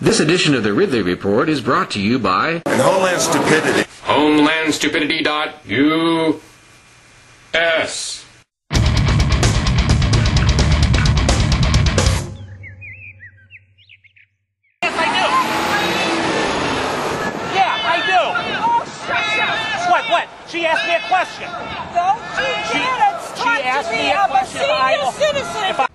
This edition of the Ridley Report is brought to you by Homeland Stupidity. HomelandStupidity.us. What? She asked me a question. No, she didn't. She asked me a question. I'm a senior citizen.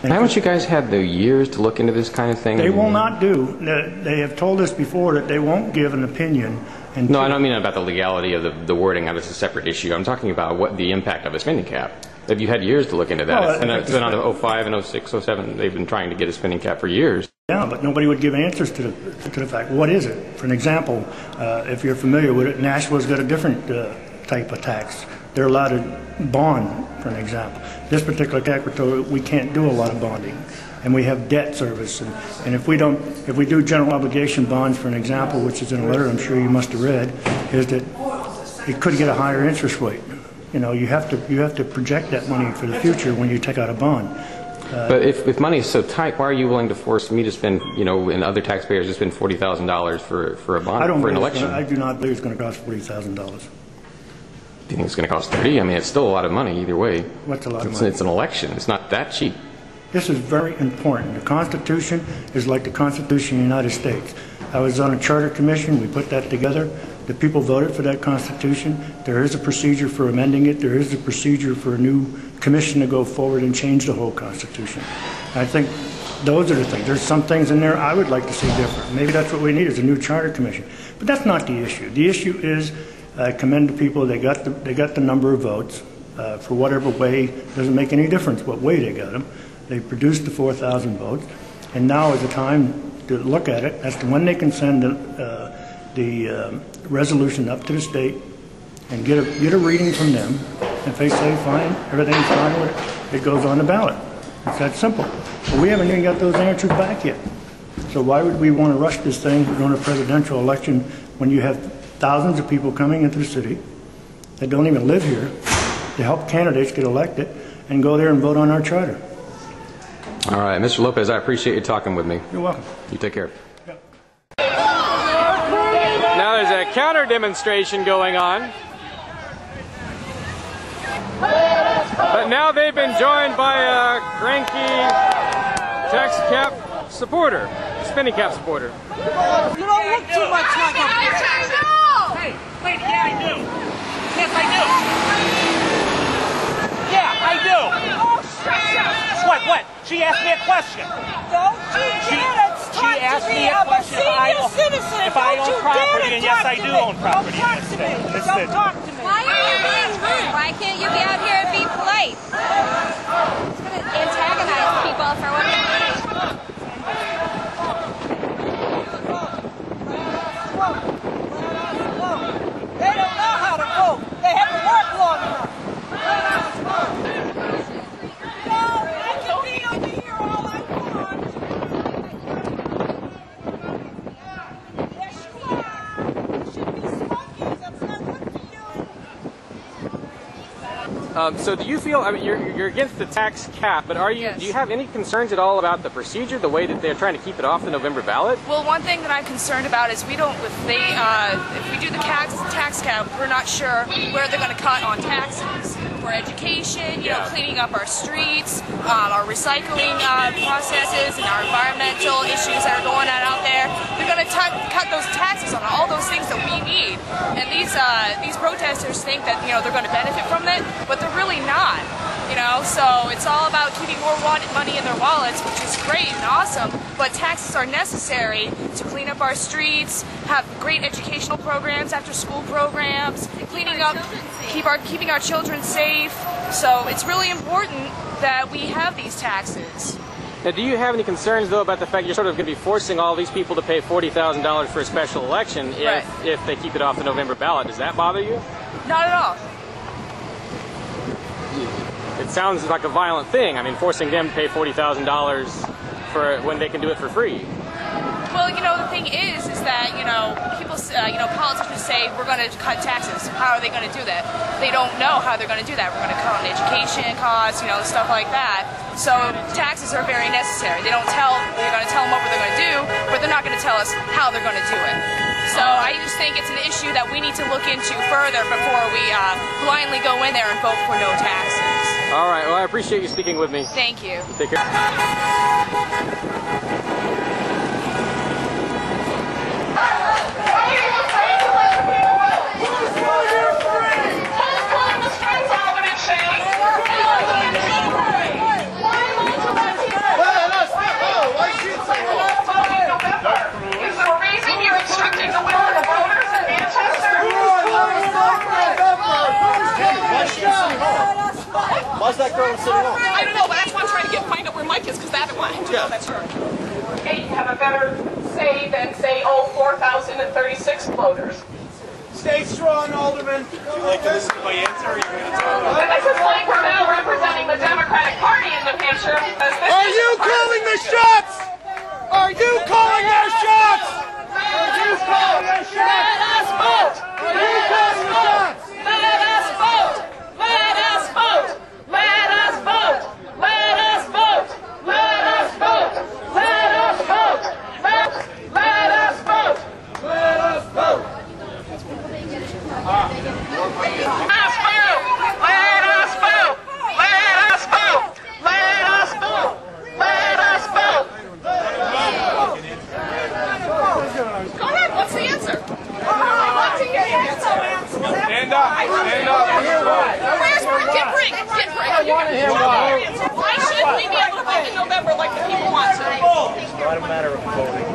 Haven't you guys had the years to look into this kind of thing? They will not do. They have told us before that they won't give an opinion. No, I don't mean about the legality of the wording. That's a separate issue. I'm talking about what the impact of a spending cap. Have you had years to look into that? Well, and it's been on 05 and 06, 07. They've been trying to get a spending cap for years. Yeah, but nobody would give answers to the fact. What is it? For an example, if you're familiar with it, Nashville's got a different type of tax. They're allowed to bond, for an example. This particular tax, we're told we can't do a lot of bonding, and we have debt service. And if we do general obligation bonds, for an example, which is in a letter I'm sure you must have read, is that it could get a higher interest rate. You know, you have to project that money for the future when you take out a bond. But if money is so tight, why are you willing to force me to spend, you know, and other taxpayers to spend $40,000 for a bond for an election? I do not believe it's going to cost $40,000. Do you think it's going to cost 30? I mean, it's still a lot of money either way. What's a lot of money? It's an election. It's not that cheap. This is very important. The Constitution is like the Constitution of the United States. I was on a charter commission. We put that together. The people voted for that Constitution. There is a procedure for amending it. There is a procedure for a new commission to go forward and change the whole Constitution. I think those are the things. There's some things in there I would like to see different. Maybe that's what we need is a new charter commission. But that's not the issue. The issue is I commend the people. They got the number of votes for whatever way. It doesn't make any difference what way they got them. They produced the 4,000 votes, and now is the time to look at it as to when they can send the resolution up to the state and get a reading from them. If they say fine, everything's fine with it, it goes on the ballot. It's that simple. But we haven't even got those answers back yet. So why would we want to rush this thing during a presidential election when you have thousands of people coming into the city that don't even live here to help candidates get elected and go there and vote on our charter? All right, Mr. Lopez, I appreciate you talking with me. You're welcome. You take care. Yep. Now there's a counter-demonstration going on. But now they've been joined by a cranky tax cap supporter, spending cap supporter. You don't look too much like a... Hey, wait, yeah, I do. Yes, I do. Yeah, I do. What? She asked me a question. No, she didn't. She asked me a question if I own property, and yes, I do own property in this state. Don't talk to me. Why are you being rude? Why can't you be out here and be polite? It's going to antagonize people for what they need. They don't know how to vote. They haven't worked long enough. I can be over here all I want. Yes, you are. You should be smoking. That's not good for you. So do you feel, I mean, you're against the tax cap, but do you have any concerns at all about the procedure, the way that they're trying to keep it off the November ballot? Well, one thing that I'm concerned about is if we do the tax cap, we're not sure where they're going to cut on taxes. For education, you know, cleaning up our streets, our recycling processes, and our environmental issues that are going on out there. They're going to cut those taxes on all those things that we need. And these protesters think that, you know, they're going to benefit from it, but they're really not. You know, so it's all about keeping more money in their wallets, which is great and awesome, but taxes are necessary to clean up our streets, have great educational programs, after school programs, cleaning up, keeping our children safe. So it's really important that we have these taxes. Now, do you have any concerns, though, about the fact you're sort of going to be forcing all these people to pay $40,000 for a special election if they keep it off the November ballot? Does that bother you? Not at all. It sounds like a violent thing. I mean, forcing them to pay $40,000 for when they can do it for free. Well, you know, the thing is that, people, politicians say we're going to cut taxes. How are they going to do that? They don't know how they're going to do that. We're going to cut on education costs, stuff like that. So taxes are very necessary. They're going to tell them what they're going to do, but they're not going to tell us how they're going to do it. So I just think it's an issue that we need to look into further before we blindly go in there and vote for no taxes. All right. Well, I appreciate you speaking with me. Thank you. Take care. Why's that girl sitting on? I don't know, but that's why I'm trying to find out where Mike is, because I don't want him to know that's her. Hey, you have a better say than say, 4,036 voters. Stay strong, Alderman. Would you like to listen to my answer, or are you going to tell me? This is Mike Cornell representing the Democratic Party in New Hampshire. Are you calling the shots? Are you calling their shots? Are you calling their shots? Let us vote! Are you calling the shots? Let us vote! Let us vote! Let us vote! Let us vote! Let us vote! Let us vote! Let us vote! Let us vote! Let us vote. Go ahead, what's the answer? Stand up. Stand up. Where's Get Brink? Why shouldn't we be able to vote in November like the people want to? It's not a matter of voting.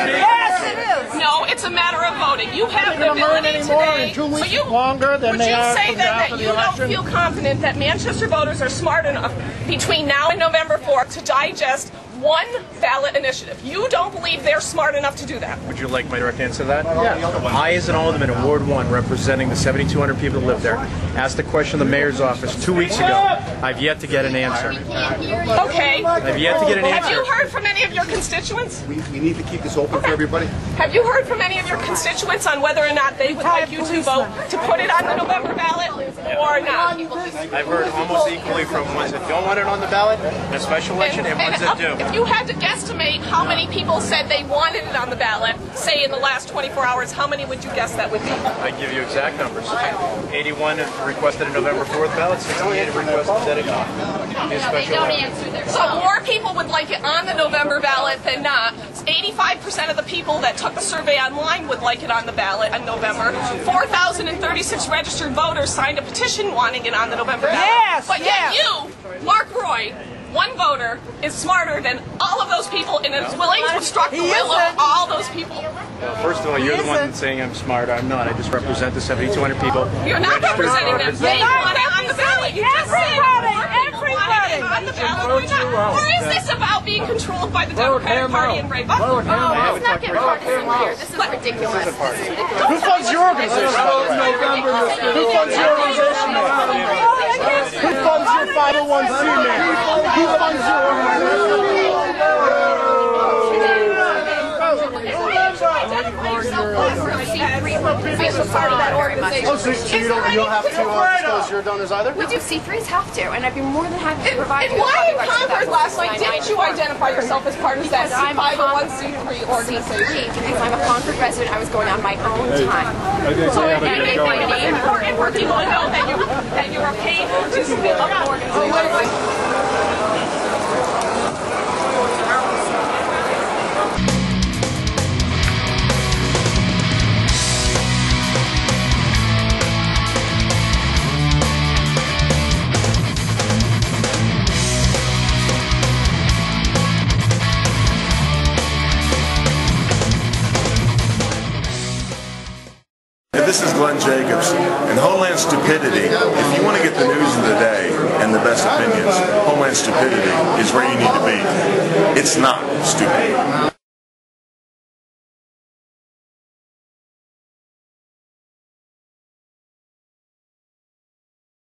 Yes, it is. No, it's a matter of voting. You have the ability today. Would you say that you don't feel confident that Manchester voters are smart enough between now and November 4th to digest one ballot initiative? You don't believe they're smart enough to do that? Would you like my direct answer to that? Yeah. I, as an alderman in Ward 1, representing the 7,200 people that live there, asked the question of the mayor's office 2 weeks ago. I've yet to get an answer. Okay. I've yet to get an answer. Have you heard from any of your constituents? We need to keep this open for everybody. Have you heard from any of your constituents on whether or not they would like you to vote to put it on the November ballot or not? I've heard almost equally from ones that don't want it on the ballot in a special election and ones that do. If you had to guesstimate how many people said they wanted it on the ballot, say in the last 24 hours, how many would you guess that would be? I give you exact numbers. 81 have requested a November 4th ballot, 68 have requested that it not be a special election. So more people would like it on the November ballot than not. 85% of the people that took the survey online would like it on the ballot in November. 4,036 registered voters signed a petition wanting it on the November ballot. Yes, but yet you, Mark Roy, one voter, is smarter than all of those people and is willing to obstruct the will of all those people. Well, first of all, you're the one that's saying I'm smart. I'm not. I just represent the 7,200 people. You're not representing them. They want it on the ballot. You just said Everybody! on the ballot. Or is this about being controlled by the Democratic Party in Brave? Let's not get partisan here. This is ridiculous. Who funds your organization? Who funds your organization? Who funds your 501c, man? Who funds your Oh, so you don't have to disclose your donors either? We do. C3s have to, and I'd be more than happy to provide And you. why in Concord last night didn't you identify yourself as part of that 501c3 organization? Because I'm a Concord resident, I was going on my own time. So it's important for people to know that you are paid to spin up an organization. This is Glenn Jacobs. In Homeland Stupidity, if you want to get the news of the day and the best opinions, Homeland Stupidity is where you need to be. It's not stupid.